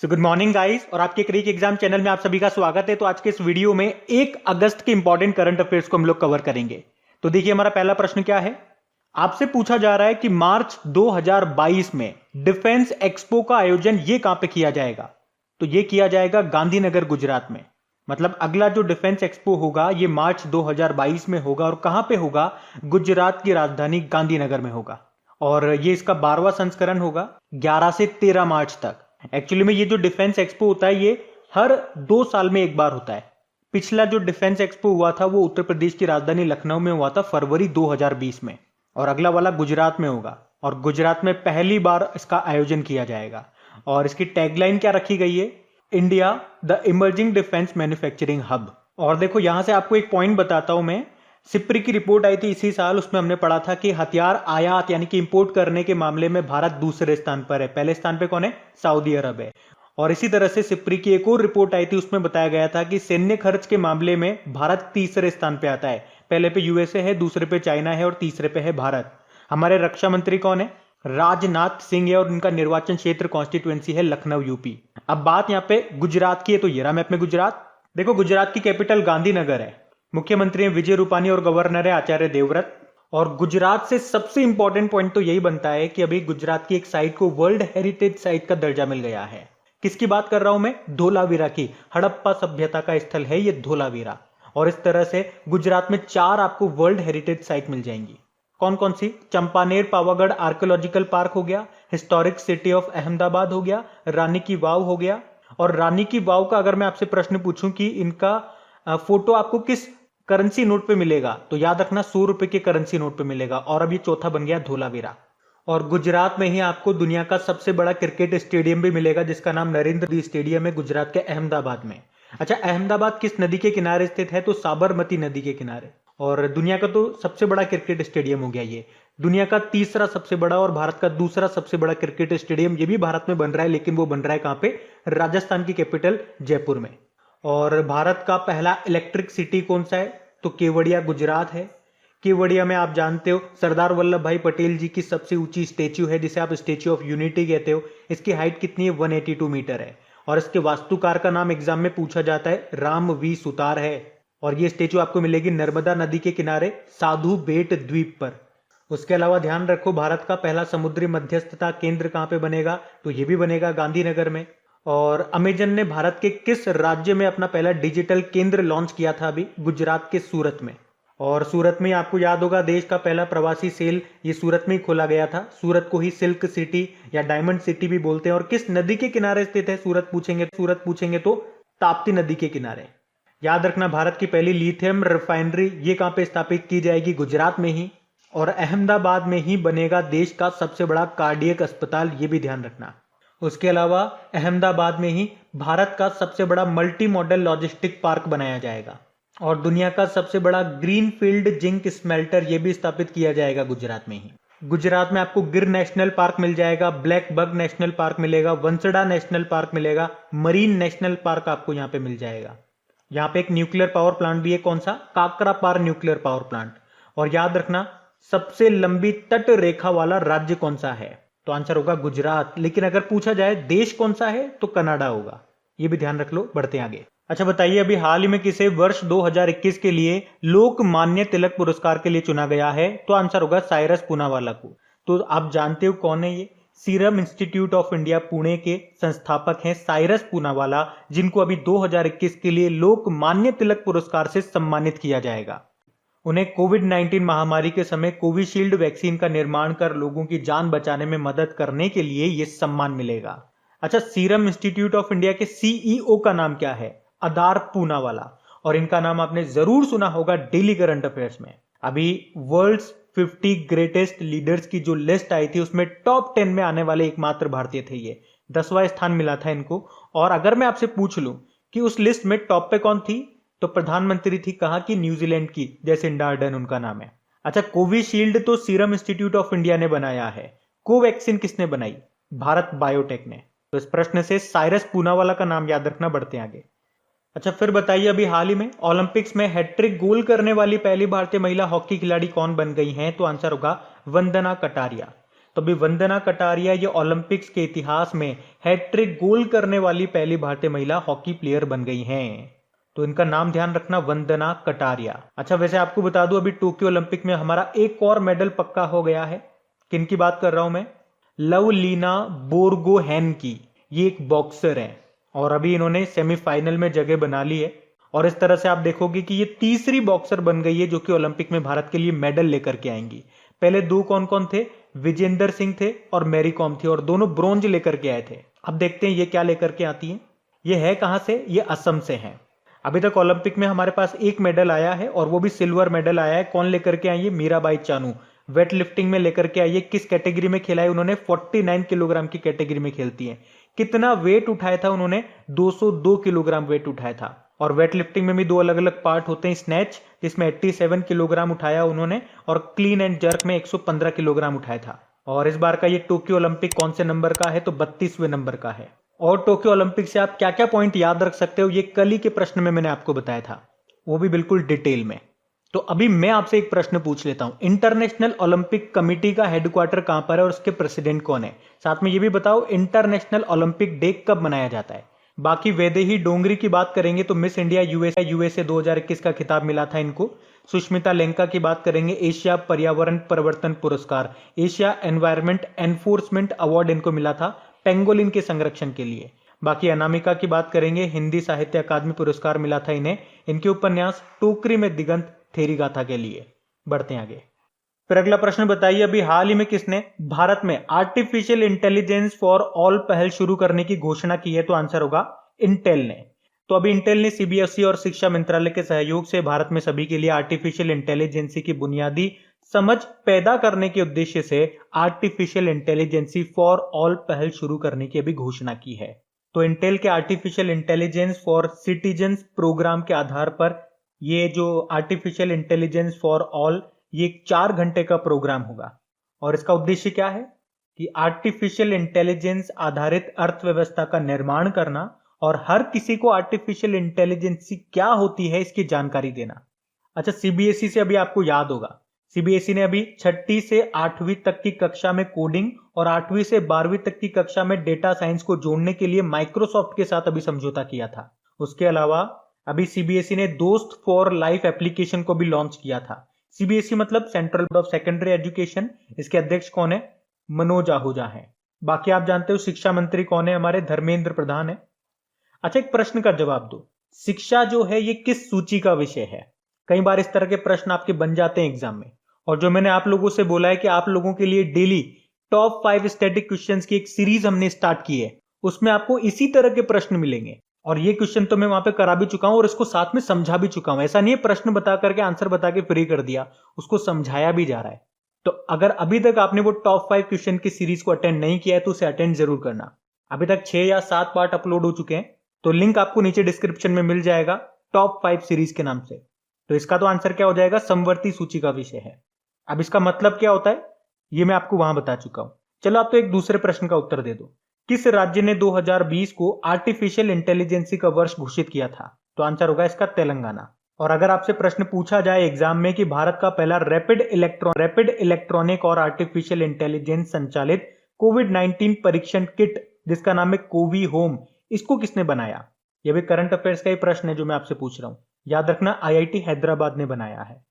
So good morning guys और आपके क्रिक exam channel में आप सभी का स्वागत है। तो आज के इस वीडियो में 1 अगस्त के इंपॉर्टेंट करंट अफेयर्स को हम लोग कवर करेंगे। तो देखिए हमारा पहला प्रश्न क्या है। आपसे पूछा जा रहा है कि मार्च 2022 में डिफेंस एक्सपो का आयोजन ये कहां पे किया जाएगा। तो ये किया जाएगा गांधीनगर गुजरात में। मतलब अगला जो डिफेंस एक्सपो होगा ये मार्च 2022 में होगा और कहां पे होगा, गुजरात की राजधानी गांधीनगर में होगा। और ये इसका 12वां संस्करण होगा 11 से 13 मार्च तक। एक्चुअली में ये जो डिफेंस एक्सपो होता है ये हर 2 साल में एक बार होता है। पिछला जो डिफेंस एक्सपो हुआ था वो उत्तर प्रदेश की राजधानी लखनऊ में हुआ था फरवरी 2020 में, और अगला वाला गुजरात में होगा और गुजरात में पहली बार इसका आयोजन किया जाएगा। और इसकी टैगलाइन क्या रखी गई है, India the emerging defence manufacturing hub. और देखो यहां से आपको एक पॉइंट बताता हूं मैं। सिप्री की रिपोर्ट आई थी इसी साल, उसमें हमने पढ़ा था कि हथियार आयात यानी कि इंपोर्ट करने के मामले में भारत दूसरे स्थान पर है। पहले स्थान पे कौन है, सऊदी अरब है। और इसी तरह से सिप्री की एक और रिपोर्ट आई थी, उसमें बताया गया था कि सैन्य खर्च के मामले में भारत तीसरे स्थान पे आता है। पहले पे यूएसए है, दूसरे पे चाइना है और तीसरे पे है भारत। हमारे रक्षा मंत्री कौन है, राजनाथ सिंह है और उनका निर्वाचन क्षेत्र कॉन्स्टिट्यूएंसी है लखनऊ यूपी। अब बात यहाँ पे गुजरात की है, तो ये रहा मैप में गुजरात। देखो गुजरात की कैपिटल गांधीनगर है, मुख्यमंत्री हैं विजय रूपानी और गवर्नर है आचार्य देवव्रत। और गुजरात से सबसे इंपॉर्टेंट पॉइंट तो यही बनता है कि अभी गुजरात की एक साइट को वर्ल्ड हेरिटेज साइट का दर्जा मिल गया है। किसकी बात कर रहा हूं मैं, धोलावीरा की। हड़प्पा सभ्यता का स्थल है ये धोलावीरा। और इस तरह से गुजरात में 4 आपको वर्ल्ड हेरिटेज साइट मिल जाएंगी। कौन कौन सी, चंपानेर पावागढ़ आर्कियोलॉजिकल पार्क हो गया, हिस्टोरिक सिटी ऑफ अहमदाबाद हो गया, रानी की वाव हो गया। और रानी की वाव का अगर मैं आपसे प्रश्न पूछूं कि इनका फोटो आपको किस करेंसी नोट पे मिलेगा, तो याद रखना 100 रुपए के करेंसी नोट पे मिलेगा। और अब ये चौथा बन गया धोलावीरा। और गुजरात में ही आपको दुनिया का सबसे बड़ा क्रिकेट स्टेडियम भी मिलेगा जिसका नाम नरेंद्र मोदी स्टेडियम है गुजरात के अहमदाबाद में। अच्छा, अहमदाबाद किस नदी के किनारे स्थित है, तो साबरमती नदी के किनारे। और दुनिया का तो सबसे बड़ा क्रिकेट स्टेडियम हो गया ये। दुनिया का तीसरा सबसे बड़ा और भारत का दूसरा सबसे बड़ा क्रिकेट स्टेडियम ये भी भारत में बन रहा है, लेकिन वो बन रहा है कहां पे, राजस्थान की कैपिटल जयपुर में। और भारत का पहला इलेक्ट्रिक सिटी कौन सा है, तो केवड़िया गुजरात है। केवड़िया में आप जानते हो सरदार वल्लभ भाई पटेल जी की सबसे ऊंची स्टेच्यू है जिसे आप स्टेच्यू ऑफ यूनिटी कहते हो। इसकी हाइट कितनी है, 182 मीटर है। और इसके वास्तुकार का नाम एग्जाम में पूछा जाता है, राम वी सुतार है। और ये स्टेच्यू आपको मिलेगी नर्मदा नदी के किनारे साधु बेट द्वीप पर। उसके अलावा ध्यान रखो भारत का पहला समुद्री मध्यस्थता केंद्र कहां पे बनेगा, तो ये भी बनेगा गांधीनगर में। और अमेजन ने भारत के किस राज्य में अपना पहला डिजिटल केंद्र लॉन्च किया था, अभी गुजरात के सूरत में। और सूरत में आपको याद होगा देश का पहला प्रवासी सेल ये सूरत में ही खोला गया था। सूरत को ही सिल्क सिटी या डायमंड सिटी भी बोलते हैं। और किस नदी के किनारे स्थित है सूरत पूछेंगे तो ताप्ती नदी के किनारे। याद रखना भारत की पहली लिथियम रिफाइनरी ये कहां पे स्थापित की जाएगी, गुजरात में ही। और अहमदाबाद में ही बनेगा देश का सबसे बड़ा कार्डियक अस्पताल, ये भी ध्यान रखना। उसके अलावा अहमदाबाद में ही भारत का सबसे बड़ा मल्टी मॉडल लॉजिस्टिक पार्क बनाया जाएगा। और दुनिया का सबसे बड़ा ग्रीनफील्ड जिंक स्मेल्टर ये भी स्थापित किया जाएगा गुजरात में ही। गुजरात में आपको गिर नेशनल पार्क मिल जाएगा, ब्लैक बग नेशनल पार्क मिलेगा, वंसड़ा नेशनल पार्क मिलेगा, मरीन नेशनल पार्क आपको यहाँ पे मिल जाएगा। यहाँ पे एक न्यूक्लियर पावर प्लांट भी है, कौन सा, काकरापार न्यूक्लियर पावर प्लांट। और याद रखना सबसे लंबी तट रेखा वाला राज्य कौन सा है, तो आंसर होगा गुजरात। लेकिन अगर पूछा जाए देश कौन सा है, तो कनाडा होगा। ये भी ध्यान रख लो, बढ़ते हैं आगे। अच्छा बताइए, अभी हाल ही में किसे वर्ष 2021 के लिए लोकमान्य तिलक पुरस्कार के लिए चुना गया है, तो आंसर होगा साइरस पूनावाला को। तो आप जानते हो कौन है ये, serum institute of India Pune के संस्थापक हैं साइरस पूनावाला, जिनको अभी 2021 के लिए लोकमान्य तिलक पुरस्कार से सम्मानित किया जाएगा। उन्हें कोविड-19 महामारी के समय कोविशील्ड वैक्सीन का निर्माण कर लोगों की जान बचाने में मदद करने के लिए यह सम्मान मिलेगा। अच्छा, सीरम इंस्टीट्यूट ऑफ इंडिया के सीईओ का नाम क्या है, अदार पूनावाला। और इनका नाम आपने जरूर सुना होगा डेली करंट अफेयर्स में। अभी वर्ल्ड्स 50 ग्रेटेस्ट लीडर्स की जो लिस्ट आई थी उसमें टॉप 10 में आने वाले एकमात्र भारतीय थे ये। 10वां स्थान मिला था इनको। और अगर मैं आपसे पूछ लूं कि उस लिस्ट में टॉप पे कौन थी, तो प्रधानमंत्री थी कहां की, न्यूजीलैंड की, जैसिंडा अर्डर्न उनका नाम है। अच्छा, कोविशील्ड तो सीरम इंस्टीट्यूट ऑफ इंडिया ने बनाया है, कोवैक्सीन किसने बनाई, भारत बायोटेक ने। तो इस प्रश्न से साइरस पूनावाला का नाम याद रखना, बढ़ते हैं आगे। अच्छा फिर बताइए, अभी हाल ही में ओलंपिक्स में हैट्रिक गोल करने वाली पहली भारतीय महिला हॉकी खिलाड़ी कौन बन गई हैं, तो आंसर होगा वंदना कटारिया। तो अभी वंदना कटारिया ये ओलंपिक्स के इतिहास में हैट्रिक गोल करने वाली पहली भारतीय महिला हॉकी प्लेयर बन गई हैं। तो इनका नाम ध्यान रखना, वंदना कटारिया। अच्छा, वैसे आपको बता दूं अभी टोक्यो ओलंपिक में हमारा एक और मेडल पक्का हो गया है। किन की बात कर रहा हूं मैं? लवलीना बोर्गोहेन की। ये एक बॉक्सर है और अभी इन्होंने सेमीफाइनल में जगह बना ली है। और इस तरह से आप देखोगे कि ये तीसरी बॉक्सर बन गई है जो कि ओलंपिक में भारत के लिए मेडल लेकर के आएंगी। पहले दो कौन कौन थे? विजेंदर सिंह थे और मैरी कॉम थी, और दोनों ब्रोंज लेकर के आए थे। अब देखते हैं ये क्या लेकर के आती हैं। ये है कहां से? ये असम से है। अभी तक ओलंपिक में हमारे पास एक मेडल आया है और वो भी सिल्वर मेडल आया है। कौन लेकर के आई है? मीराबाई चानू। वेट लिफ्टिंग में लेकर के आई है। किस कैटेगरी में खेला है उन्होंने? 49 किलोग्राम की कैटेगरी में खेलती है। कितना वेट उठाया था उन्होंने? 202 किलोग्राम वेट उठाया था। और वेट लिफ्टिंग में भी दो अलग अलग पार्ट होते हैं। स्नैच जिसमें 87 किलोग्राम उठाया उन्होंने, और क्लीन एंड जर्क में 115 किलोग्राम उठाया था। और इस बार का ये टोक्यो ओलंपिक कौन से नंबर का है? तो 32वें नंबर का है। और टोक्यो ओलंपिक से आप क्या क्या पॉइंट याद रख सकते हो, ये कल ही के प्रश्न में मैंने आपको बताया था, वो भी बिल्कुल डिटेल में। तो अभी मैं आपसे एक प्रश्न पूछ लेता हूं। इंटरनेशनल ओलंपिक कमेटी का हेडक्वार्टर कहां पर है और उसके प्रेसिडेंट कौन है? साथ में ये भी बताओ इंटरनेशनल ओलंपिक डे कब मनाया जाता है। बाकी वैदेही डोंगरी की बात करेंगे तो मिस इंडिया यूएसए 2021 का खिताब मिला था इनको। सुष्मिता लेंका की बात करेंगे, एशिया पर्यावरण परिवर्तन पुरस्कार, एशिया एनवायरमेंट एनफोर्समेंट अवार्ड इनको मिला था पेंगोलिन के संरक्षण के लिए। बाकी अनामिका की बात करेंगे, हिंदी साहित्य अकादमी पुरस्कार मिला था इन्हें, इनके उपन्यास टोकरी में दिगंत थेरी गाथा के लिए। बढ़ते हैं आगे। फिर अगला प्रश्न बताइए, अभी हाल ही में किसने भारत में आर्टिफिशियल इंटेलिजेंस फॉर ऑल पहल शुरू करने की घोषणा की है? तो आंसर होगा इंटेल ने। तो अभी इंटेल ने सीबीएसई और शिक्षा मंत्रालय के सहयोग से भारत में सभी के लिए आर्टिफिशियल इंटेलिजेंसी की बुनियादी समझ पैदा करने के उद्देश्य से आर्टिफिशियल इंटेलिजेंसी फॉर ऑल पहल शुरू करने की अभी घोषणा की है। तो इंटेल के artificial intelligence for citizens program के आधार पर ये जो आर्टिफिशियल इंटेलिजेंस फॉर ऑल, ये 4 घंटे का प्रोग्राम होगा। और इसका उद्देश्य क्या है कि आर्टिफिशियल इंटेलिजेंस आधारित अर्थव्यवस्था का निर्माण करना और हर किसी को आर्टिफिशियल इंटेलिजेंस क्या होती है इसकी जानकारी देना। अच्छा, सीबीएसई से अभी आपको याद होगा, सीबीएसई ने अभी 6ठी से 8वीं तक की कक्षा में कोडिंग और 8वीं से 12वीं तक की कक्षा में डेटा साइंस को जोड़ने के लिए माइक्रोसॉफ्ट के साथ अभी समझौता किया था। उसके अलावा अभी सीबीएसई ने दोस्त फॉर लाइफ एप्लीकेशन को भी लॉन्च किया था। सीबीएसई मतलब central board of secondary education, इसके अध्यक्ष कौन है? मनोज आहूजा है। बाकी आप जानते हो शिक्षा मंत्री कौन है? हमारे धर्मेंद्र प्रधान है। अच्छा, एक प्रश्न का जवाब दो, शिक्षा जो है ये किस सूची का विषय है? कई बार इस तरह के प्रश्न आपके बन जाते हैं एग्जाम में, और जो मैंने आप लोगों से बोला है कि आप लोगों के लिए डेली टॉप 5 स्टैटिक क्वेश्चंस की एक सीरीज हमने स्टार्ट की है, उसमें आपको इसी तरह के प्रश्न मिलेंगे। और ये क्वेश्चन तो मैं वहां पे करा भी चुका हूं और इसको साथ में समझा भी चुका हूं। ऐसा नहीं है प्रश्न बता करके आंसर बता के फ्री कर दिया, उसको समझाया भी जा रहा है। तो अगर अभी तक आपने वो टॉप 5 क्वेश्चन की सीरीज को अटेंड नहीं किया है तो उसे अटेंड जरूर करना। अभी तक 6 या 7 पार्ट अपलोड हो चुके हैं, तो लिंक आपको नीचे डिस्क्रिप्शन में मिल जाएगा टॉप 5 सीरीज के नाम से। तो इसका तो आंसर क्या हो जाएगा? समवर्ती सूची का विषय है। अब इसका मतलब क्या होता है ये मैं आपको वहां बता चुका हूं। चलो आप तो एक दूसरे प्रश्न का उत्तर दे दो। किस राज्य ने 2020 को आर्टिफिशियल इंटेलिजेंसी का वर्ष घोषित किया था? तो आंसर होगा इसका तेलंगाना। और अगर आपसे प्रश्न पूछा जाए एग्जाम में कि भारत का पहला रैपिड इलेक्ट्रॉनिक और आर्टिफिशियल इंटेलिजेंस संचालित कोविड-19 परीक्षण किट जिसका नाम है कोवी होम, इसको किसने बनाया? यह भी करंट अफेयर्स का ही प्रश्न है जो मैं आपसे पूछ रहा हूं। याद रखना, आईआईटी हैदराबाद ने बनाया है।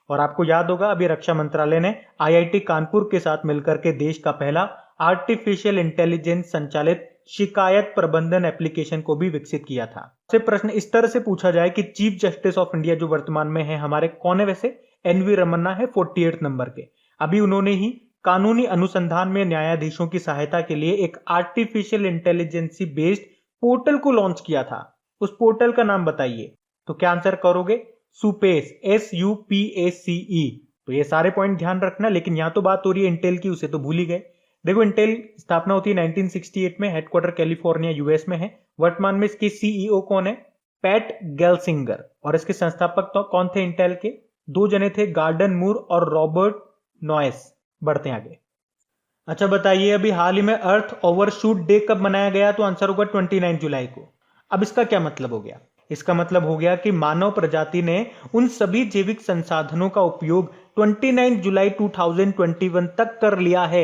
और आपको याद होगा अभी रक्षा मंत्रालय ने आईआईटी कानपुर के साथ मिलकर के देश का पहला आर्टिफिशियल इंटेलिजेंस संचालित शिकायत प्रबंधन एप्लीकेशन को भी विकसित किया था। से प्रश्न इस तरह से पूछा जाए कि चीफ जस्टिस ऑफ इंडिया जो वर्तमान में है हमारे कौन है? वैसे एनवी रमन्ना है 48 नंबर के। अभी उन्होंने ही कानूनी अनुसंधान में न्यायाधीशों की सहायता के लिए एक आर्टिफिशियल इंटेलिजेंसी बेस्ड पोर्टल को लॉन्च किया था। उस पोर्टल का नाम बताइए। तो क्या आंसर करोगे? SUPACE, SUPACE। तो ये सारे पॉइंट ध्यान रखना, लेकिन यहां तो बात हो रही है इंटेल की, उसे तो भूल ही गए। देखो, इंटेल स्थापना होती है 1968 में, हेडक्वार्टर कैलिफोर्निया यूएस में है। वर्तमान में इसके सीईओ कौन है? पैट गेल्सिंगर। और इसके संस्थापक तो कौन थे इंटेल के? 2 जने थे, गार्डन मूर और रॉबर्ट नॉयस। बढ़ते हैं आगे। अच्छा बताइए, अभी हाल ही में अर्थ ओवरशूट डे कब मनाया गया? तो आंसर होगा 29 जुलाई को। अब इसका क्या मतलब हो गया? इसका मतलब हो गया कि मानव प्रजाति ने उन सभी जैविक संसाधनों का उपयोग 29 जुलाई 2021 तक कर लिया है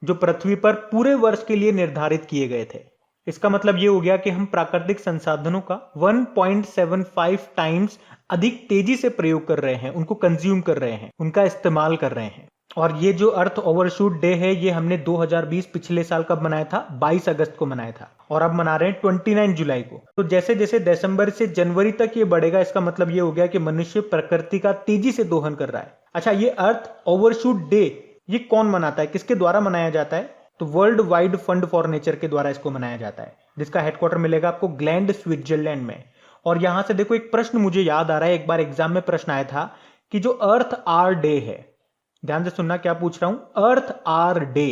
जो पृथ्वी पर पूरे वर्ष के लिए निर्धारित किए गए थे। इसका मतलब ये हो गया कि हम प्राकृतिक संसाधनों का 1.75 टाइम्स अधिक तेजी से प्रयोग कर रहे हैं, उनको कंज्यूम कर रहे हैं, उनका इस्तेमाल कर रहे हैं। और ये जो अर्थ ओवरशूट डे है, ये हमने 2020 पिछले साल कब मनाया था? 22 अगस्त को मनाया था, और अब मना रहे हैं 29 जुलाई को। तो जैसे जैसे दिसंबर से जनवरी तक ये बढ़ेगा, इसका मतलब ये हो गया कि मनुष्य प्रकृति का तेजी से दोहन कर रहा है। अच्छा, ये अर्थ ओवरशूट डे ये कौन मनाता है, किसके द्वारा मनाया जाता है? तो world wide fund for nature के द्वारा इसको मनाया जाता है, जिसका हेडक्वार्टर मिलेगा आपको ग्लैंड, स्विट्जरलैंड में। और यहां से देखो, एक प्रश्न मुझे याद आ रहा है, एक बार एग्जाम में प्रश्न आया था कि जो अर्थ आर डे है, ध्यान से सुनना क्या पूछ रहा हूं, अर्थ आर डे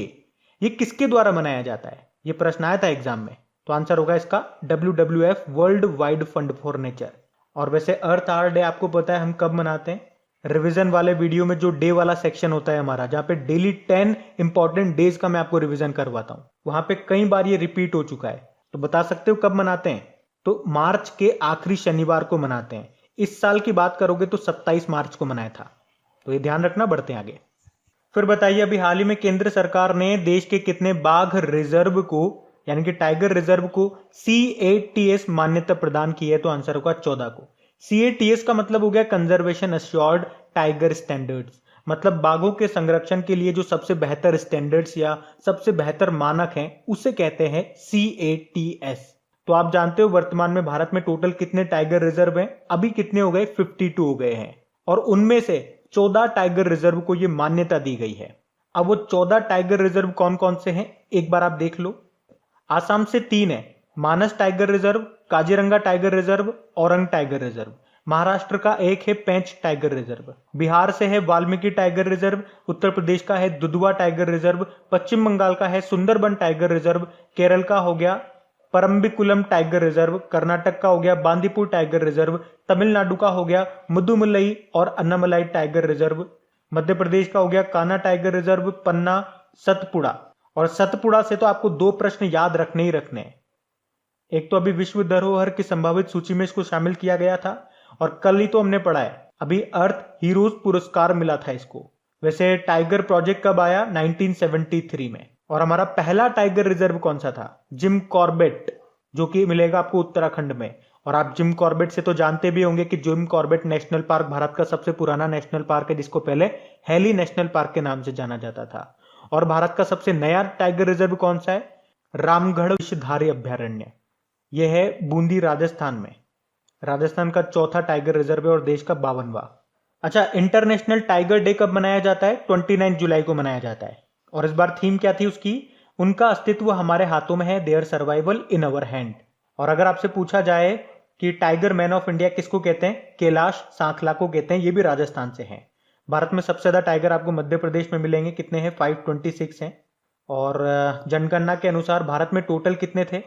ये किसके द्वारा मनाया जाता है? ये प्रश्न आया था एग्जाम में। तो आंसर होगा इसका WWF, world wide fund for nature. और वैसे अर्थ आर डे आपको पता है हम कब मनाते हैं? रिवीजन वाले वीडियो में जो डे वाला सेक्शन होता है हमारा, जहां पे डेली 10 इंपॉर्टेंट डेज का मैं आपको रिवीजन करवाता हूं, वहां पे कई बार ये रिपीट हो चुका है। तो बता सकते हो कब मनाते हैं? तो मार्च के आखिरी शनिवार को मनाते हैं। इस साल की बात करोगे तो 27 मार्च को मनाया था। तो ये ध्यान रखना, बढ़ते हैं आगे। फिर बताइए, अभी हाल ही में केंद्र सरकार ने देश के कितने बाघ रिजर्व को, यानी कि टाइगर रिजर्व को CATS मान्यता प्रदान की है? तो आंसर होगा 14 को। CATS का मतलब हो गया कंजर्वेशन अश्योर्ड टाइगर स्टैंडर्ड्स, मतलब बाघों के संरक्षण के लिए जो सबसे बेहतर स्टैंडर्ड्स या सबसे बेहतर मानक हैं, उसे कहते हैं CATS। तो आप जानते हो वर्तमान में भारत में टोटल कितने टाइगर रिजर्व हैं? अभी कितने हो गए? 52 हो गए हैं, और उनमें से 14 टाइगर रिजर्व को यह मान्यता दी गई है। अब वो 14 टाइगर रिजर्व कौन कौन से हैं, एक बार आप देख लो। आसाम से 3 है, Manas tiger reserve, Kaziranga tiger reserve, Orang tiger reserve. Maharashtra का एक है पेंच टाइगर रिजर्व। बिहार से है वाल्मीकि टाइगर रिजर्व। उत्तर प्रदेश का है दुधवा टाइगर रिजर्व। पश्चिम बंगाल का है सुंदरबन टाइगर रिजर्व। केरल का हो गया परम्बिकुलम टाइगर रिजर्व। कर्नाटक का हो गया बांदीपुर टाइगर रिजर्व। तमिलनाडु का हो गया मुदुमलई और अन्नामलाई टाइगर रिजर्व। मध्य प्रदेश का हो गया कान्हा टाइगर रिजर्व, पन्ना, सतपुड़ा। और सतपुड़ा से तो आपको 2 प्रश्न याद रखने ही रखने हैं। एक तो अभी विश्व धरोहर की संभावित सूची में इसको शामिल किया गया था, और कल ही तो हमने पढ़ा है, अभी अर्थ हीरोज पुरस्कार मिला था इसको। वैसे टाइगर प्रोजेक्ट कब आया? 1973 में। और हमारा पहला टाइगर रिजर्व कौन सा था? जिम कॉर्बेट, जो कि मिलेगा आपको उत्तराखंड में। और आप जिम कॉर्बेट से तो जानते भी होंगे कि Jim Corbett national park Bharat का सबसे पुराना नेशनल पार्क है, जिसको पहले हेली नेशनल पार्क के नाम से जाना जाता था। और भारत का सबसे नया टाइगर रिजर्व कौन सा है? रामगढ़ विषधारी अभ्यारण्य। यह है बूंदी, राजस्थान में। राजस्थान का चौथा टाइगर रिजर्व है और देश का 52वां। अच्छा, इंटरनेशनल टाइगर डे कब मनाया जाता है? 29 जुलाई को मनाया जाता है। और इस बार थीम क्या थी उसकी? उनका अस्तित्व हमारे हाथों में है, their survival in our hand. और अगर आपसे पूछा जाए कि टाइगर मैन ऑफ इंडिया किसको कहते हैं? कैलाश सांखला को कहते हैं, ये भी राजस्थान से हैं। भारत में सबसे ज्यादा टाइगर आपको मध्य प्रदेश में मिलेंगे, कितने हैं? 526 हैं। और जनगणना के अनुसार भारत में टोटल कितने थे?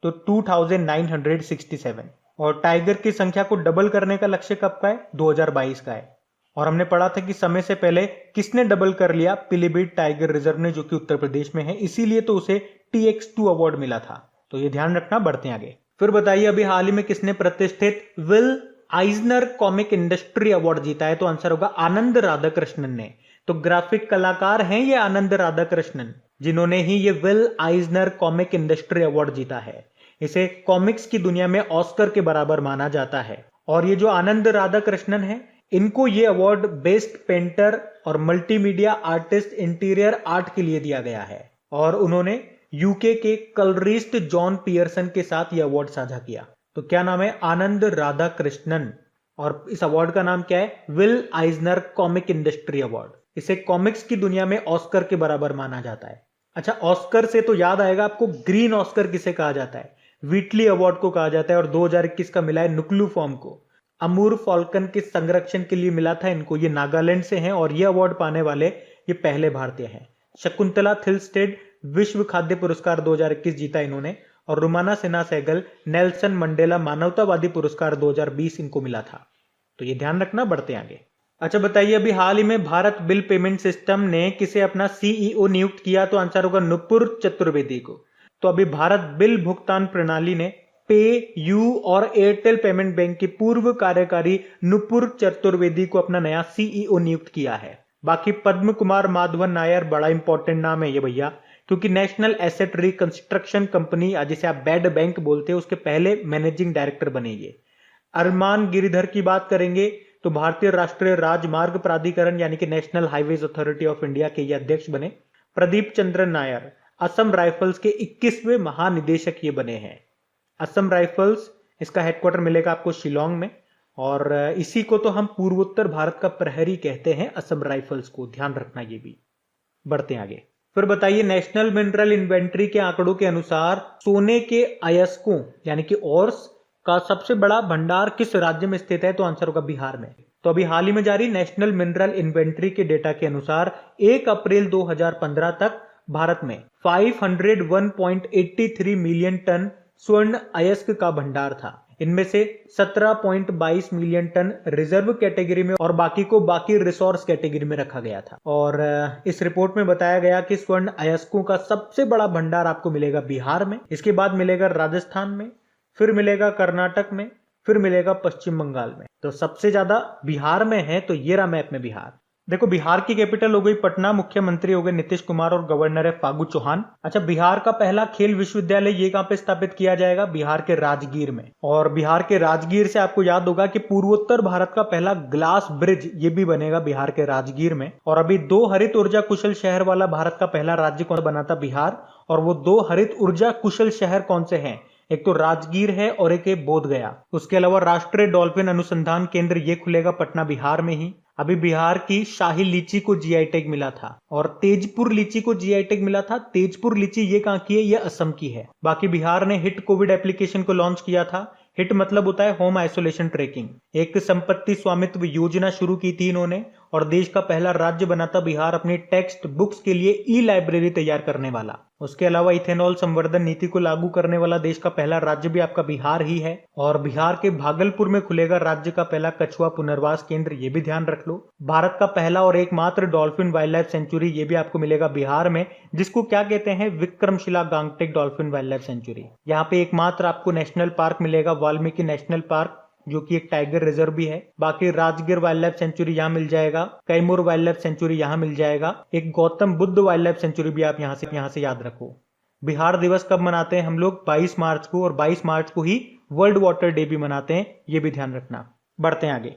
तो 2967। और टाइगर की संख्या को डबल करने का लक्ष्य कब का है? 2022 का है। और हमने पढ़ा था कि समय से पहले किसने डबल कर लिया? पीलीभीत टाइगर रिजर्व ने, जो कि उत्तर प्रदेश में है, इसीलिए तो उसे TX2 अवार्ड मिला था। तो ये ध्यान रखना, बढ़ते हैं आगे। फिर बताइए, अभी हाल ही में किसने प्रतिष्ठित will Eisner comic industry award जीता है? तो आंसर होगा आनंद राधाकृष्णन ने। तो ग्राफिक कलाकार हैं ये आनंद राधाकृष्णन, जिन्होंने ही ये will Eisner comic industry award जीता है। इसे कॉमिक्स की दुनिया में ऑस्कर के बराबर माना जाता है। और ये जो आनंद राधाकृष्णन है, इनको ये अवार्ड बेस्ट पेंटर और मल्टीमीडिया आर्टिस्ट इंटीरियर आर्ट के लिए दिया गया है। और उन्होंने यूके के कलरिस्ट जॉन पियर्सन के साथ यह अवार्ड साझा किया। तो क्या नाम है? आनंद राधाकृष्णन। और इस अवार्ड का नाम क्या है? Will Eisner comic industry award. इसे कॉमिक्स की दुनिया में ऑस्कर के बराबर माना जाता है। अच्छा, ऑस्कर से तो याद आएगा आपको, ग्रीन ऑस्कर किसे कहा जाता है? व्हीटली अवार्ड को कहा जाता है। और 2021 का मिला है नुक्लू फॉर्म को। अमूर फॉल्कन के संरक्षण के लिए मिला था इनको। ये नागालैंड से हैं और ये अवार्ड पाने वाले ये पहले भारतीय हैं। शकुंतला थिलस्टेड विश्व खाद्य पुरस्कार 2021 जीता इन्होंने। और रुमाना सिन्हा सहगल नेल्सन मंडेला मानवतावादी पुरस्कार 2020 इनको मिला था। तो ये ध्यान रखना, बढ़ते आगे। अच्छा बताइए, अभी हाल ही में भारत बिल पेमेंट सिस्टम ने किसे अपना CEO नियुक्त किया? तो आंसर होगा नुपुर चतुर्वेदी को। तो अभी भारत बिल भुगतान प्रणाली ने पे यू और एयरटेल पेमेंट बैंक की पूर्व कार्यकारी नुपुर चतुर्वेदी को अपना नया CEO नियुक्त किया है। बाकी पद्म कुमार माधवन नायर, बड़ा इंपॉर्टेंट नाम है ये भैया, क्योंकि नेशनल एसेट रिकंस्ट्रक्शन कंपनी, जिसे आप बैड बैंक बोलते हैं, उसके पहले मैनेजिंग डायरेक्टर बने ये। अरमान गिरिधर की बात करेंगे तो भारतीय राष्ट्रीय राजमार्ग प्राधिकरण यानी कि national highways authority of India के ये अध्यक्ष बने। प्रदीप चंद्र नायर असम राइफल्स के 21वें महानिदेशक ये बने हैं। असम राइफल्स, इसका हेडक्वार्टर मिलेगा आपको शिलोंग में, और इसी को तो हम पूर्वोत्तर भारत का प्रहरी कहते हैं, असम राइफल्स को, ध्यान रखना ये भी। बढ़ते हैं आगे। फिर बताइए, नेशनल मिनरल इन्वेंट्री के आंकड़ों के अनुसार सोने के अयस्कों यानी कि ओर्स का सबसे बड़ा भंडार किस राज्य में स्थित है? तो आंसर होगा बिहार में। तो अभी हाल ही में जारी नेशनल मिनरल इन्वेंट्री के डेटा के अनुसार 1 अप्रैल 2015 तक भारत में 501.83 मिलियन टन स्वर्ण अयस्क का भंडार था। इनमें से 17.22 मिलियन टन रिजर्व कैटेगरी में और बाकी को बाकी रिसोर्स कैटेगरी में रखा गया था। और इस रिपोर्ट में बताया गया कि स्वर्ण अयस्कों का सबसे बड़ा भंडार आपको मिलेगा बिहार में, इसके बाद मिलेगा राजस्थान में, फिर मिलेगा कर्नाटक में, फिर मिलेगा पश्चिम बंगाल में। तो सबसे ज्यादा बिहार में है, तो ये रहा मैप में बिहार। देखो, बिहार की कैपिटल हो गई पटना, मुख्यमंत्री हो गए नीतीश कुमार और गवर्नर है फागू चौहान। अच्छा, बिहार का पहला खेल विश्वविद्यालय ये कहां पे स्थापित किया जाएगा? बिहार के राजगीर में। और बिहार के राजगीर से आपको याद होगा कि पूर्वोत्तर भारत का पहला ग्लास ब्रिज ये भी बनेगा बिहार के राजगीर में। और अभी 2 हरित ऊर्जा कुशल शहर वाला भारत का पहला राज्य कौन बना था? बिहार। और वो 2 हरित ऊर्जा कुशल शहर कौन से हैं? एक तो राजगीर है और एक है बोधगया। उसके अलावा राष्ट्रीय डॉल्फिन अनुसंधान केंद्र ये खुलेगा पटना बिहार में ही। अभी बिहार की शाही लीची को जीआई टैग मिला था और तेजपुर लीची को जीआई टैग मिला था। तेजपुर लीची ये कहां की है? ये असम की है। बाकी बिहार ने हिट कोविड एप्लीकेशन को लॉन्च किया था। हिट मतलब होता है होम आइसोलेशन ट्रैकिंग। एक संपत्ति स्वामित्व योजना शुरू की थी इन्होंने, और देश का पहला राज्य बना था बिहार अपनी टेक्स्ट बुक्स के लिए ई लाइब्रेरी तैयार करने वाला। उसके अलावा इथेनॉल संवर्धन नीति को लागू करने वाला देश का पहला राज्य भी आपका बिहार ही है। और बिहार के भागलपुर में खुलेगा राज्य का पहला कछुआ पुनर्वास केंद्र, ये भी ध्यान रख लो। भारत का पहला और एकमात्र डॉल्फिन वाइल्ड लाइफ सेंचुरी ये भी आपको मिलेगा बिहार में, जिसको क्या कहते हैं? Vikramshila Gangetic dolphin wildlife sanctuary. यहाँ पे एकमात्र आपको नेशनल पार्क मिलेगा, वाल्मीकि नेशनल पार्क, जो कि एक टाइगर रिजर्व भी है। बाकी राजगीर वाइल्ड लाइफ सेंचुरी यहाँ मिल जाएगा, कैमूर वाइल्ड लाइफ सेंचुरी यहाँ मिल जाएगा, एक Gautam Buddha wild life sanctuary भी आप यहाँ से याद रखो। बिहार दिवस कब मनाते हैं हम लोग? 22 मार्च को, और 22 मार्च को ही वर्ल्ड वाटर डे भी मनाते हैं, ये भी ध्यान रखना। बढ़ते हैं आगे।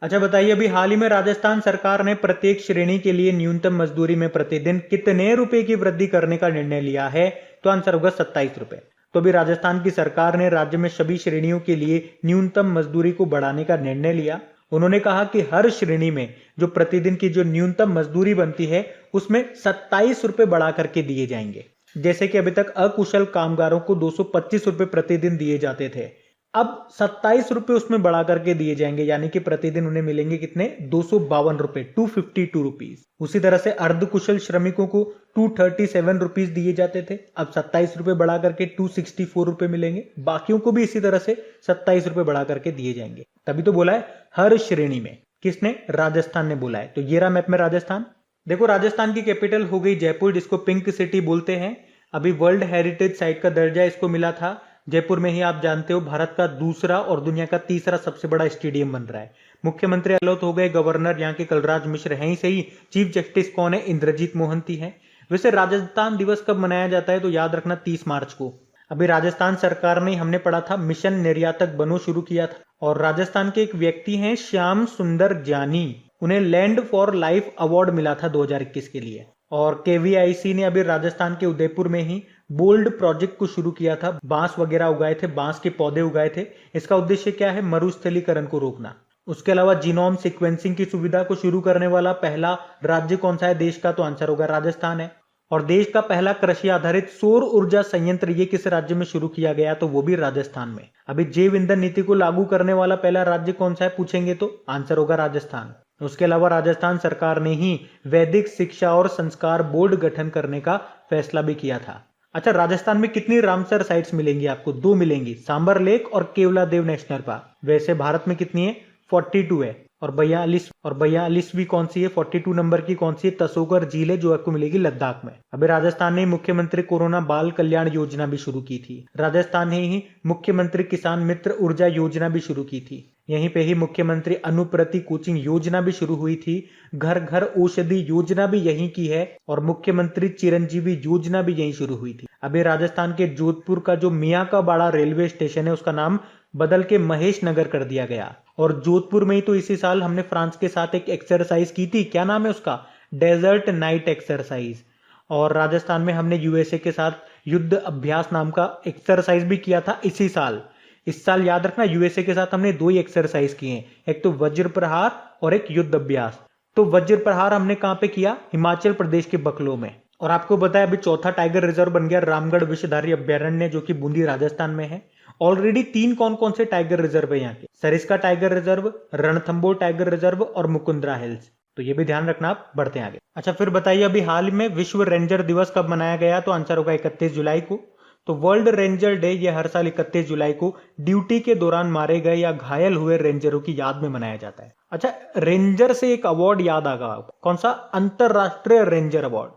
अच्छा बताइए, अभी हाल ही में राजस्थान सरकार ने प्रत्येक श्रेणी के लिए न्यूनतम मजदूरी में प्रतिदिन कितने रुपए की वृद्धि करने का निर्णय लिया है? तो आंसर होगा 27 रुपए। तो अभी राजस्थान की सरकार ने राज्य में सभी श्रेणियों के लिए न्यूनतम मजदूरी को बढ़ाने का निर्णय लिया। उन्होंने कहा कि हर श्रेणी में जो प्रतिदिन की जो न्यूनतम मजदूरी बनती है उसमें 27 रुपए बढ़ा करके दिए जाएंगे। जैसे कि अभी तक अकुशल कामगारों को 225 रुपए प्रतिदिन दिए जाते थे, अब 27 रुपए उसमें बढ़ा करके दिए जाएंगे, यानी कि प्रतिदिन उन्हें मिलेंगे कितने? 252 रुपए, 252 रुपीज। उसी तरह से अर्धकुशल श्रमिकों को 237 रुपीज दिए जाते थे, अब 27 रुपए बढ़ा करके 264 रुपए मिलेंगे। बाकियों को भी इसी तरह से 27 रुपए बढ़ा करके दिए जाएंगे। तभी तो बोला है हर श्रेणी में। किसने? राजस्थान ने बोला है। तो ये रहा मैप में राजस्थान। देखो, राजस्थान की कैपिटल हो गई जयपुर, जिसको पिंक सिटी बोलते हैं। अभी वर्ल्ड हेरिटेज साइट का दर्जा इसको मिला था। जयपुर में ही आप जानते हो भारत का दूसरा और दुनिया का तीसरा सबसे बड़ा स्टेडियम बन रहा है। मुख्यमंत्री अलौत हो गए, गवर्नर यहाँ के कलराज मिश्र हैं ही सही। चीफ जस्टिस कौन है? इंद्रजीत मोहंती है। वैसे राजस्थान दिवस कब मनाया जाता है? तो याद रखना 30 मार्च को। अभी राजस्थान सरकार ने, हमने पढ़ा था, मिशन निर्यातक बनो शुरू किया था। और राजस्थान के एक व्यक्ति हैं श्याम सुंदर जानी, उन्हें लैंड फॉर लाइफ अवार्ड मिला था 2021 के लिए। और केवीआईसी ने अभी राजस्थान के उदयपुर में ही बोल्ड प्रोजेक्ट को शुरू किया था। बांस वगैरह उगाए थे, बांस के पौधे उगाए थे। इसका उद्देश्य क्या है? मरुस्थलीकरण को रोकना। उसके अलावा जीनोम सीक्वेंसिंग की सुविधा को शुरू करने वाला पहला राज्य कौन सा है देश का? तो आंसर होगा राजस्थान है। और देश का पहला कृषि आधारित सौर ऊर्जा संयंत्र ये किस राज्य में शुरू किया गया? तो वो भी राजस्थान में। अभी जैव ईंधन नीति को लागू करने वाला पहला राज्य कौन सा है पूछेंगे तो आंसर होगा राजस्थान। उसके अलावा राजस्थान सरकार ने ही वैदिक शिक्षा और संस्कार बोर्ड गठन करने का फैसला भी किया था। अच्छा, राजस्थान में कितनी रामसर साइट्स मिलेंगी आपको? 2 मिलेंगी, सांबर लेक और केवला देव नेशनल पार्क। वैसे भारत में कितनी है? 42 है। और 42वीं कौन सी है? 42 नंबर की कौन सी है? तसोगर झील है, जो आपको मिलेगी लद्दाख में। अभी राजस्थान ने मुख्यमंत्री कोरोना बाल कल्याण योजना भी शुरू की थी। राजस्थान ने ही मुख्यमंत्री किसान मित्र ऊर्जा योजना भी शुरू की थी। यहीं पे ही मुख्यमंत्री अनुप्रति कोचिंग योजना भी शुरू हुई थी। घर घर औषधि योजना भी यहीं की है और मुख्यमंत्री चिरंजीवी योजना भी यहीं शुरू हुई थी। अभी राजस्थान के जोधपुर का जो मियाँ का बाड़ा रेलवे स्टेशन है उसका नाम बदल के महेश नगर कर दिया गया। और जोधपुर में ही तो इसी साल हमने फ्रांस के साथ एक एक्सरसाइज की थी, क्या नाम है उसका, डेजर्ट नाइट एक्सरसाइज। और राजस्थान में हमने यूएसए के साथ युद्ध अभ्यास नाम का एक्सरसाइज भी किया था इसी साल। इस साल याद रखना यूएसए के साथ हमने 2 ही एक्सरसाइज किए हैं, एक तो वज्र प्रहार और एक युद्ध अभ्यास। तो वज्र प्रहार हमने कहां पे किया, हिमाचल प्रदेश के बकलो में। और आपको बताया अभी चौथा टाइगर रिजर्व बन गया रामगढ़ विषधारी अभ्यारण्य, जो कि बूंदी राजस्थान में है। ऑलरेडी 3 कौन कौन से टाइगर रिजर्व है यहाँ के, Sariska tiger reserve, Ranthambore tiger reserve और मुकुंदरा हिल्स। तो ये भी ध्यान रखना। आप बढ़ते हैं आगे। अच्छा, फिर बताइए अभी हाल में विश्व रेंजर दिवस कब मनाया गया, तो आंसर होगा 31 जुलाई को। तो वर्ल्ड रेंजर डे ये हर साल 31 जुलाई को ड्यूटी के दौरान मारे गए या घायल हुए रेंजरों की याद में मनाया जाता है। अच्छा, रेंजर से एक अवार्ड याद आ गया, कौन सा, अंतरराष्ट्रीय रेंजर अवार्ड,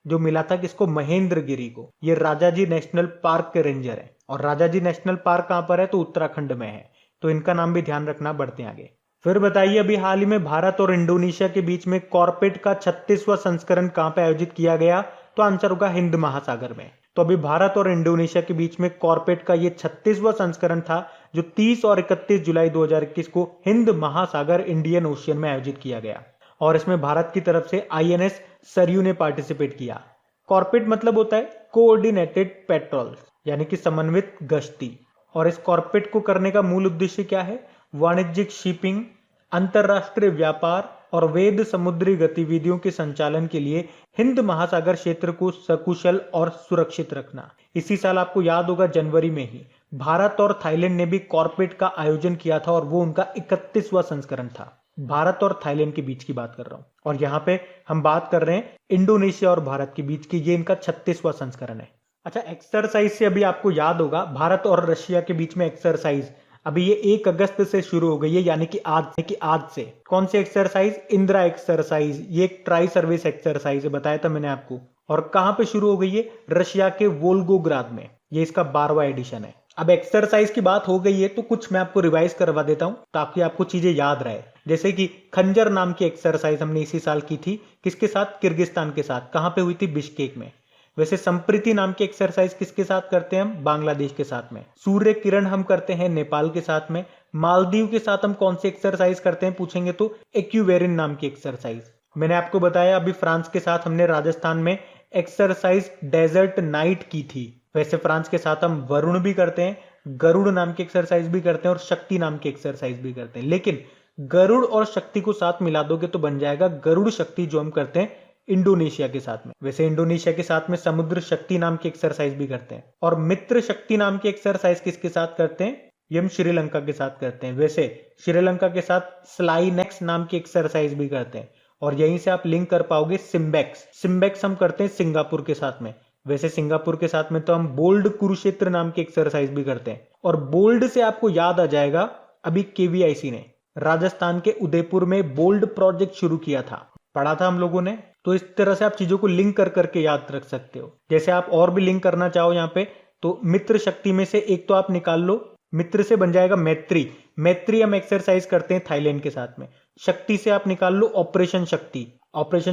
जो मिला था किसको, महेंद्र गिरी को। ये राजाजी नेशनल पार्क के रेंजर है। और राजाजी नेशनल पार्क कहां पर है, तो उत्तराखंड में है। तो इनका नाम भी ध्यान रखना। बढ़ते हैं आगे। फिर बताइए अभी हाल ही में भारत और इंडोनेशिया के बीच में कॉर्पेट का 36वां संस्करण कहां पे आयोजित किया गया, तो आंसर होगा हिंद महासागर में। तो अभी भारत और इंडोनेशिया के बीच में कॉर्पेट का ये 36वां संस्करण था, जो 30 और 31 जुलाई 2021 को हिंद महासागर इंडियन ओशियन में आयोजित किया गया। और इसमें भारत की तरफ से आईएनएस सरयू ने पार्टिसिपेट किया। कॉर्पेट मतलब होता है कोऑर्डिनेटेड पेट्रोल, यानी कि समन्वित गश्ती। और इस कॉर्पेट को करने का मूल उद्देश्य क्या है, वाणिज्यिक शिपिंग, अंतरराष्ट्रीय व्यापार और वैध समुद्री गतिविधियों के संचालन के लिए हिंद महासागर क्षेत्र को सकुशल और सुरक्षित रखना। इसी साल आपको याद होगा जनवरी में ही भारत और थाईलैंड ने भी कॉर्पेट का आयोजन किया था और वो उनका 31वां संस्करण था। भारत और थाईलैंड के बीच की बात कर रहा हूं। और यहाँ पे हम बात कर रहे हैं इंडोनेशिया और भारत के बीच की, ये इनका 36वां संस्करण है। अच्छा, एक्सरसाइज से अभी आपको याद होगा भारत और रशिया के बीच में एक्सरसाइज अभी ये 1 अगस्त से शुरू हो गई है, यानी कि आज से। कौन सी एक्सरसाइज, इंदिरा एक्सरसाइज। ये एक ट्राई सर्विस एक्सरसाइज है, बताया था मैंने आपको। और कहां पे शुरू हो गई है, रशिया के वोल्गोग्राद में। ये इसका 12वां एडिशन है। अब एक्सरसाइज की बात हो गई है तो कुछ मैं आपको रिवाइज करवा देता हूं ताकि आपको चीजें याद रहे। जैसे कि खंजर नाम की एक्सरसाइज हमने इसी साल की थी, किसके साथ, किर्गिस्तान के साथ। कहां पे हुई थी, बिश्केक में। वैसे संप्रीति नाम की एक्सरसाइज किसके साथ करते हैं हम, बांग्लादेश के साथ में। सूर्य किरण हम करते हैं नेपाल के साथ में। मालदीव के साथ हम कौन सी एक्सरसाइज करते हैं पूछेंगे तो एक्यूवेरिन नाम की एक्सरसाइज। मैंने आपको बताया अभी फ्रांस के साथ हमने राजस्थान में एक्सरसाइज डेजर्ट नाइट की थी। वैसे फ्रांस के साथ हम वरुण भी करते हैं, गरुड़ नाम की एक्सरसाइज भी करते हैं और शक्ति नाम की एक्सरसाइज भी करते हैं। लेकिन गरुड़ और शक्ति को साथ मिला दोगे तो बन जाएगा गरुड़ शक्ति, जो हम करते हैं इंडोनेशिया के साथ में। वैसे इंडोनेशिया के साथ में समुद्र शक्ति नाम की एक्सरसाइज भी करते हैं। और मित्र शक्ति नाम की एक्सरसाइज किसके साथ करते हैं, ये हम श्रीलंका के साथ करते हैं। वैसे श्रीलंका के साथ स्लाइनेक्स नाम की एक्सरसाइज भी करते हैं। और यहीं से आप लिंक कर पाओगे सिम्बेक्स हम करते हैं सिंगापुर के साथ में। वैसे सिंगापुर के साथ में तो हम बोल्ड कुरुक्षेत्र नाम की एक्सरसाइज भी करते हैं। और बोल्ड से आपको याद आ जाएगा अभी केवीआईसी ने राजस्थान के उदयपुर में बोल्ड प्रोजेक्ट शुरू किया था, पढ़ा था हम लोगों ने। तो इस तरह से आप चीजों को लिंक कर करके याद रख सकते हो। जैसे आप और भी लिंक करना चाहो यहाँ पे, तो मित्र शक्ति में से एक तो आप निकाल लो, मित्र से बन जाएगा मैत्री हम एक्सरसाइज करते हैं थाईलैंड के साथ में। शक्ति से आप निकाल लो ऑपरेशन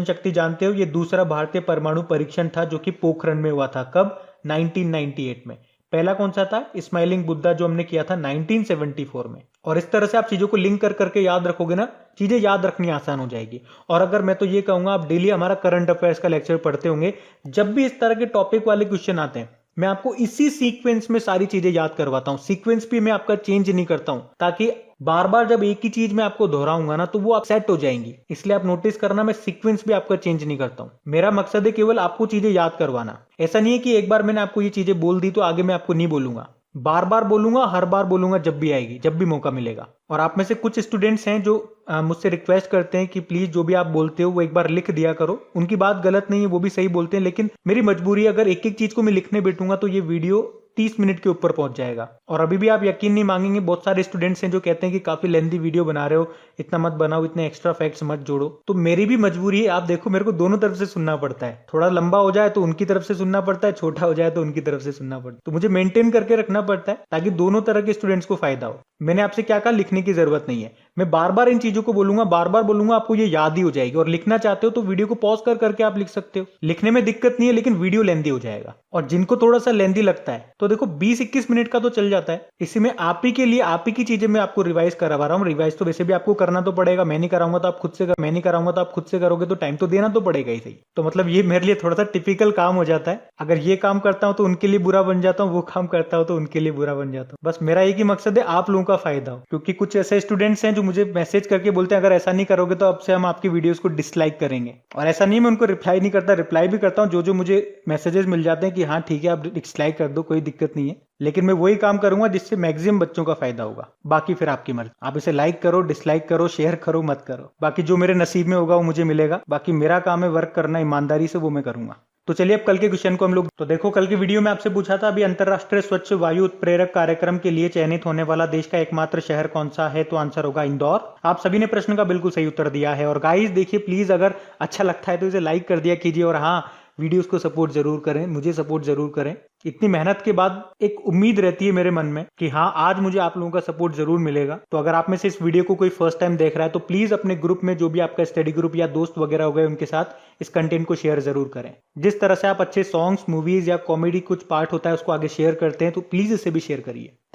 शक्ति जानते हो, ये दूसरा भारतीय परमाणु परीक्षण था जो कि पोखरण में हुआ था। कब, 1998 में। पहला कौन सा था, स्माइलिंग बुद्धा, जो हमने किया था 1974 में। और इस तरह से आप चीजों को लिंक कर करके याद रखोगे ना, चीजें याद रखनी आसान हो जाएगी। और अगर मैं तो ये कहूंगा आप डेली हमारा करंट अफेयर्स का लेक्चर पढ़ते होंगे, जब भी इस तरह के टॉपिक वाले क्वेश्चन आते हैं मैं आपको इसी सीक्वेंस में सारी चीजें याद करवाता हूं। सीक्वेंस भी मैं आपका चेंज नहीं करता हूं, ताकि बार बार जब एक ही चीज मैं आपको दोहराऊंगा ना तो वो आप सेट हो जाएंगी। इसलिए आप नोटिस करना, मैं सीक्वेंस भी आपका चेंज नहीं करता हूं। मेरा मकसद है केवल आपको चीजें याद करवाना। ऐसा नहीं है कि एक बार मैंने आपको ये चीजें बोल दी तो आगे मैं आपको नहीं बोलूंगा, बार बार बोलूंगा, हर बार बोलूंगा जब भी आएगी, जब भी मौका मिलेगा। और आप में से कुछ स्टूडेंट्स हैं जो मुझसे रिक्वेस्ट करते हैं कि प्लीज जो भी आप बोलते हो वो एक बार लिख दिया करो। उनकी बात गलत नहीं है, वो भी सही बोलते हैं, लेकिन मेरी मजबूरी है, अगर एक एक चीज को मैं लिखने बैठूंगा तो ये वीडियो 30 मिनट के ऊपर पहुंच जाएगा। और अभी भी आप यकीन नहीं मांगेंगे, बहुत सारे स्टूडेंट्स हैं जो कहते हैं कि काफी लेंथी वीडियो बना रहे हो, इतना मत बनाओ, इतने एक्स्ट्रा फैक्ट्स मत जोड़ो। तो मेरी भी मजबूरी है, आप देखो मेरे को दोनों तरफ से सुनना पड़ता है। थोड़ा लंबा हो जाए तो उनकी तरफ से सुनना पड़ता है, छोटा हो जाए तो उनकी तरफ से सुनना पड़ता है। तो मुझे मेंटेन करके रखना पड़ता है ताकि दोनों तरह के स्टूडेंट्स को फायदा हो। मैंने आपसे क्या कहा, लिखने की जरूरत नहीं है। मैं बार बार इन चीजों को बोलूंगा, बार बार बोलूंगा, आपको ये याद ही हो जाएगी। और लिखना चाहते हो तो वीडियो को पॉज कर करके आप लिख सकते हो, लिखने में दिक्कत नहीं है, लेकिन वीडियो लेंदी हो जाएगा। और जिनको थोड़ा सा लेंदी लगता है तो देखो 20-21 मिनट का तो चल जाता है। इसी में आप ही के लिए आप ही की चीजें मैं आपको रिवाइज करवा रहा हूँ। रिवाइज तो वैसे भी आपको करना तो पड़ेगा, मैं नहीं कराऊंगा तो आप खुद से मैं नहीं कराऊंगा तो आप खुद से करोगे, तो टाइम तो देना तो पड़ेगा ही सही। तो मतलब ये मेरे लिए थोड़ा सा टिपिकल काम हो जाता है। अगर ये काम करता हूं तो उनके लिए बुरा बन जाता हूँ, वो काम करता हूं तो उनके लिए बुरा बन जाता हूँ। बस मेरा एक ही मकसद है, आप लोगों का फायदा हो। क्योंकि कुछ ऐसे स्टूडेंट्स हैं जो मुझे मैसेज करके बोलते हैं अगर ऐसा नहीं करोगे तो अब से हम आपकी वीडियोस को डिसलाइक करेंगे। और ऐसा नहीं, मैं उनको रिप्लाई नहीं करता, रिप्लाई भी करता हूँ। जो मुझे मैसेजेस मिल जाते हैं कि हाँ ठीक है आप डिसलाइक कर दो, कोई दिक्कत नहीं है, लेकिन मैं वही काम करूंगा जिससे मैक्सिमम बच्चों का फायदा होगा। बाकी फिर आपकी मर्जी, आप इसे लाइक करो, डिसलाइक करो, शेयर करो, मत करो, बाकी जो मेरे नसीब में होगा वो मुझे मिलेगा। बाकी मेरा काम है वर्क करना ईमानदारी से, वो मैं करूंगा। तो चलिए अब कल के क्वेश्चन को हम लोग, तो देखो कल की वीडियो में आपसे पूछा था अभी अंतरराष्ट्रीय स्वच्छ वायु उत्प्रेरक कार्यक्रम के लिए चयनित होने वाला देश का एकमात्र शहर कौन सा है, तो आंसर होगा इंदौर। आप सभी ने प्रश्न का बिल्कुल सही उत्तर दिया है। और गाइस देखिए प्लीज अगर अच्छा लगता है तो इसे लाइक कर दिया कीजिए, और हाँ वीडियोस को सपोर्ट जरूर करें, मुझे सपोर्ट जरूर करें। इतनी मेहनत के बाद एक उम्मीद रहती है मेरे मन में कि हाँ आज मुझे आप लोगों का सपोर्ट जरूर मिलेगा। तो अगर आप में से इस वीडियो को कोई फर्स्ट टाइम देख रहा है तो प्लीज अपने ग्रुप में, जो भी आपका स्टडी ग्रुप या दोस्त वगैरह हो गए, उनके साथ इस कंटेंट को शेयर जरूर करें। जिस तरह से आप अच्छे सॉन्ग्स, मूवीज या कॉमेडी कुछ पार्ट होता है उसको आगे शेयर करते हैं, तो प्लीज इसे भी शेयर करिए।